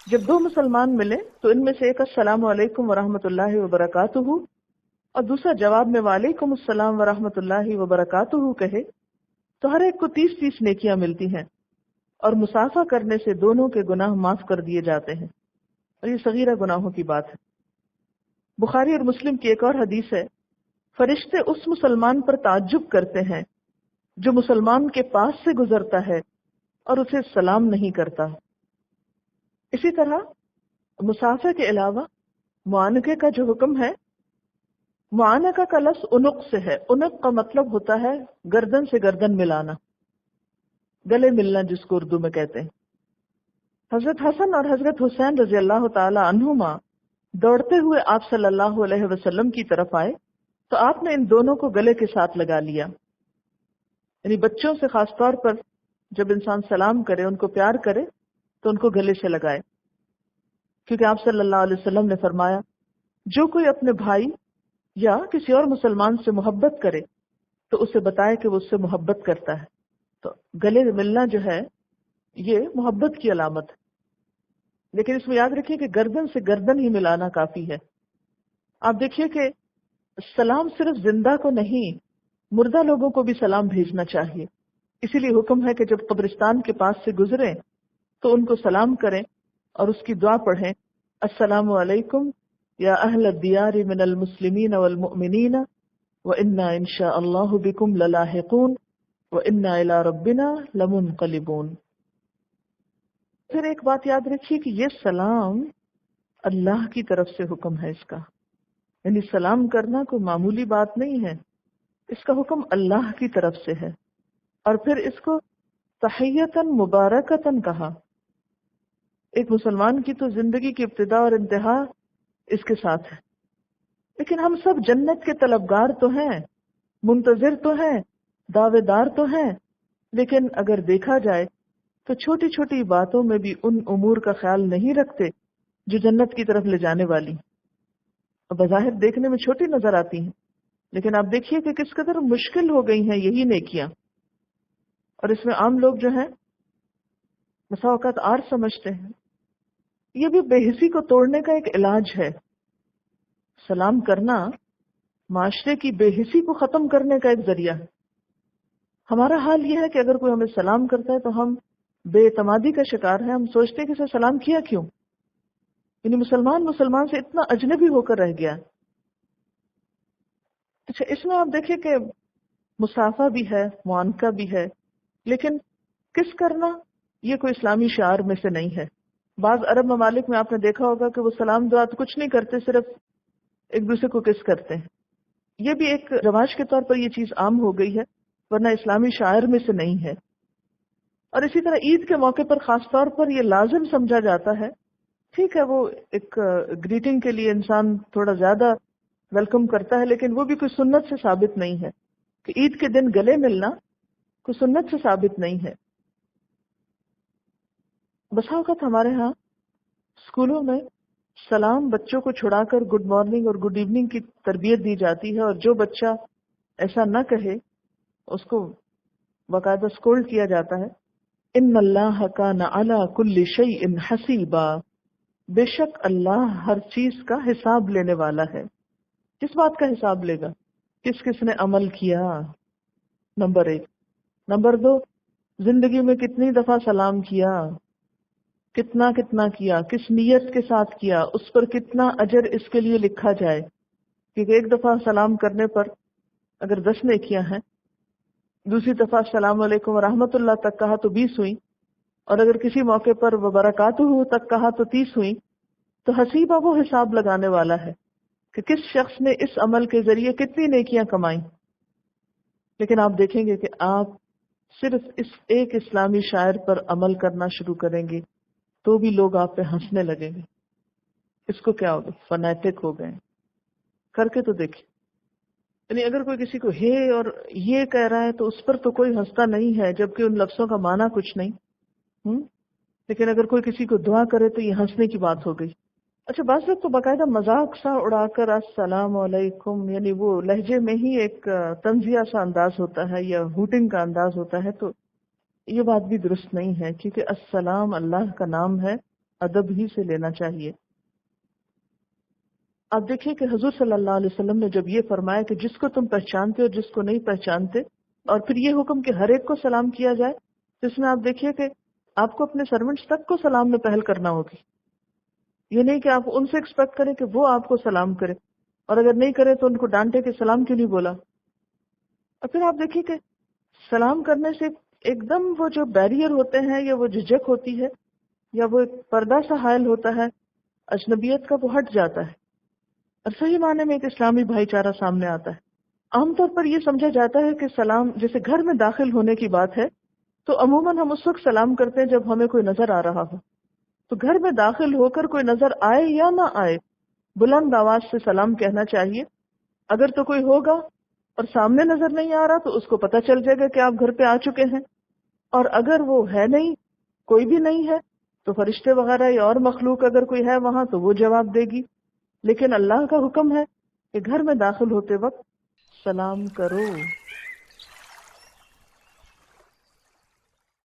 جب دو مسلمان ملے تو ان میں سے ایک السلام علیکم ورحمۃ اللہ وبرکاتہ اور دوسرا جواب میں وعلیکم السلام ورحمۃ اللہ وبرکاتہ کہے تو ہر ایک کو 30 نیکیاں ملتی ہیں اور مصافحہ کرنے سے دونوں کے گناہ معاف کر دیے جاتے ہیں، اور یہ صغیرہ گناہوں کی بات ہے۔ بخاری اور مسلم کی ایک اور حدیث ہے، فرشتے اس مسلمان پر تعجب کرتے ہیں جو مسلمان کے پاس سے گزرتا ہے اور اسے سلام نہیں کرتا۔ اسی طرح مصافحہ کے علاوہ معانقے کا جو حکم ہے، معانقہ کا لفظ عنق سے ہے۔ عنق کا مطلب ہوتا ہے گردن سے گردن ملانا، گلے ملنا جس کو اردو میں کہتے ہیں۔ حضرت حسن اور حضرت حسین رضی اللہ تعالی عنہما دوڑتے ہوئے آپ صلی اللہ علیہ وسلم کی طرف آئے تو آپ نے ان دونوں کو گلے کے ساتھ لگا لیا۔ یعنی بچوں سے خاص طور پر جب انسان سلام کرے، ان کو پیار کرے تو ان کو گلے سے لگائے، کیونکہ آپ صلی اللہ علیہ وسلم نے فرمایا جو کوئی اپنے بھائی یا کسی اور مسلمان سے محبت کرے تو اسے بتائے کہ وہ اس سے محبت کرتا ہے۔ تو گلے ملنا جو ہے یہ محبت کی علامت ہے، لیکن اس میں یاد رکھیے کہ گردن سے گردن ہی ملانا کافی ہے۔ آپ دیکھیے کہ سلام صرف زندہ کو نہیں، مردہ لوگوں کو بھی سلام بھیجنا چاہیے۔ اسی لیے حکم ہے کہ جب قبرستان کے پاس سے گزریں تو ان کو سلام کریں اور اس کی دعا پڑھیں، السلام علیکم یا اہل الدیار من المسلمین والمؤمنین وإنا ان شاء اللہ بکم للاحقون وإنا الی ربنا لمنقلبون۔ پھر ایک بات یاد رکھیے کہ یہ سلام اللہ کی طرف سے حکم ہے اس کا، یعنی سلام کرنا کوئی معمولی بات نہیں ہے، اس کا حکم اللہ کی طرف سے ہے۔ اور پھر اس کو تحیتاً مبارکتاً کہا۔ ایک مسلمان کی تو زندگی کی ابتدا اور انتہا اس کے ساتھ ہے، لیکن ہم سب جنت کے طلبگار تو ہیں، منتظر تو ہیں، دعوے دار تو ہیں، لیکن اگر دیکھا جائے تو چھوٹی چھوٹی باتوں میں بھی ان امور کا خیال نہیں رکھتے جو جنت کی طرف لے جانے والی بظاہر دیکھنے میں چھوٹی نظر آتی ہیں، لیکن آپ دیکھیے کہ کس قدر مشکل ہو گئی ہیں یہی نیکیاں، اور اس میں عام لوگ جو ہیں بسا اوقات آر سمجھتے ہیں۔ یہ بھی بے حسی کو توڑنے کا ایک علاج ہے۔ سلام کرنا معاشرے کی بے حسی کو ختم کرنے کا ایک ذریعہ ہے۔ ہمارا حال یہ ہے کہ اگر کوئی ہمیں سلام کرتا ہے تو ہم بے اعتمادی کا شکار ہیں، ہم سوچتے ہیں کہ اسے سلام کیا کیوں، یعنی مسلمان سے اتنا اجنبی ہو کر رہ گیا۔ اچھا، اس میں آپ دیکھیں کہ مصافحہ بھی ہے، معانقہ بھی ہے، لیکن کس کرنا یہ کوئی اسلامی شعار میں سے نہیں ہے۔ بعض عرب ممالک میں آپ نے دیکھا ہوگا کہ وہ سلام دعا تو کچھ نہیں کرتے، صرف ایک دوسرے کو کس کرتے ہیں۔ یہ بھی ایک رواج کے طور پر یہ چیز عام ہو گئی ہے، ورنہ اسلامی شاعر میں سے نہیں ہے۔ اور اسی طرح عید کے موقع پر خاص طور پر یہ لازم سمجھا جاتا ہے۔ ٹھیک ہے، وہ ایک گریٹنگ کے لیے انسان تھوڑا زیادہ ویلکم کرتا ہے، لیکن وہ بھی کوئی سنت سے ثابت نہیں ہے کہ عید کے دن گلے ملنا کوئی سنت سے ثابت نہیں ہے۔ بسا اوقات ہمارے ہاں اسکولوں میں سلام بچوں کو چھڑا کر گڈ مارننگ اور گڈ ایوننگ کی تربیت دی جاتی ہے، اور جو بچہ ایسا نہ کہے اس کو باقاعدہ اسکولڈ کیا جاتا ہے۔ ان اللہ کان علی کل شیء حسیبا، بے شک اللہ ہر چیز کا حساب لینے والا ہے۔ کس بات کا حساب لے گا؟ کس کس نے عمل کیا، نمبر 1۔ نمبر 2، زندگی میں کتنی دفعہ سلام کیا، کتنا کیا، کس نیت کے ساتھ کیا، اس پر کتنا اجر اس کے لیے لکھا جائے، کیونکہ ایک دفعہ سلام کرنے پر اگر 10 نیکیاں ہیں، دوسری دفعہ السلام علیکم ورحمۃ اللہ تک کہا تو 20 ہوئی، اور اگر کسی موقع پر وبرکاتہ تک کہا تو 30 ہوئی۔ تو حسیبہ وہ حساب لگانے والا ہے کہ کس شخص نے اس عمل کے ذریعے کتنی نیکیاں کمائیں۔ لیکن آپ دیکھیں گے کہ آپ صرف اس ایک اسلامی شاعر پر عمل کرنا شروع کریں گے تو بھی لوگ آپ پہ ہنسنے لگیں گے، اس کو کیا ہوگا، فنیٹک ہو گئے۔ کر کے تو دیکھیں، یعنی اگر کوئی کسی کو ہے اور یہ کہہ رہا ہے تو اس پر تو کوئی ہنستا نہیں ہے، جبکہ ان لفظوں کا معنی کچھ نہیں۔ لیکن اگر کوئی کسی کو دعا کرے تو یہ ہنسنے کی بات ہو گئی۔ اچھا، بعض لوگ تو باقاعدہ مذاق سا اڑا کر السلام علیکم، یعنی وہ لہجے میں ہی ایک طنزیہ سا انداز ہوتا ہے یا ہوٹنگ کا انداز ہوتا ہے، تو یہ بات بھی درست نہیں ہے، کیونکہ السلام اللہ کا نام ہے، ادب ہی سے لینا چاہیے۔ آپ دیکھیں کہ حضور صلی اللہ علیہ وسلم نے جب یہ فرمایا کہ جس کو تم پہچانتے ہو جس کو نہیں پہچانتے، اور پھر یہ حکم کہ ہر ایک کو سلام کیا جائے، تو اس میں آپ دیکھیے کہ آپ کو اپنے سرونٹس تک کو سلام میں پہل کرنا ہوگی۔ یہ نہیں کہ آپ ان سے ایکسپیکٹ کریں کہ وہ آپ کو سلام کرے، اور اگر نہیں کرے تو ان کو ڈانٹے کہ سلام کیوں نہیں بولا۔ اور پھر آپ دیکھیے کہ سلام کرنے سے ایک دم وہ جو بیریئر ہوتے ہیں یا وہ جھجک ہوتی ہے یا وہ ایک پردہ سا حائل ہوتا ہے اجنبیت کا، وہ ہٹ جاتا ہے اور صحیح معنی میں ایک اسلامی بھائی چارہ سامنے آتا ہے۔ عام طور پر یہ سمجھا جاتا ہے کہ سلام جیسے گھر میں داخل ہونے کی بات ہے تو عموماً ہم اس وقت سلام کرتے ہیں جب ہمیں کوئی نظر آ رہا ہو۔ تو گھر میں داخل ہو کر کوئی نظر آئے یا نہ آئے، بلند آواز سے سلام کہنا چاہیے۔ اگر تو کوئی ہوگا اور سامنے نظر نہیں آ رہا تو اس کو پتہ چل جائے گا کہ آپ گھر پہ آ چکے ہیں، اور اگر وہ ہے نہیں، کوئی بھی نہیں ہے، تو فرشتے وغیرہ یا اور مخلوق اگر کوئی ہے وہاں تو وہ جواب دے گی۔ لیکن اللہ کا حکم ہے کہ گھر میں داخل ہوتے وقت سلام کرو۔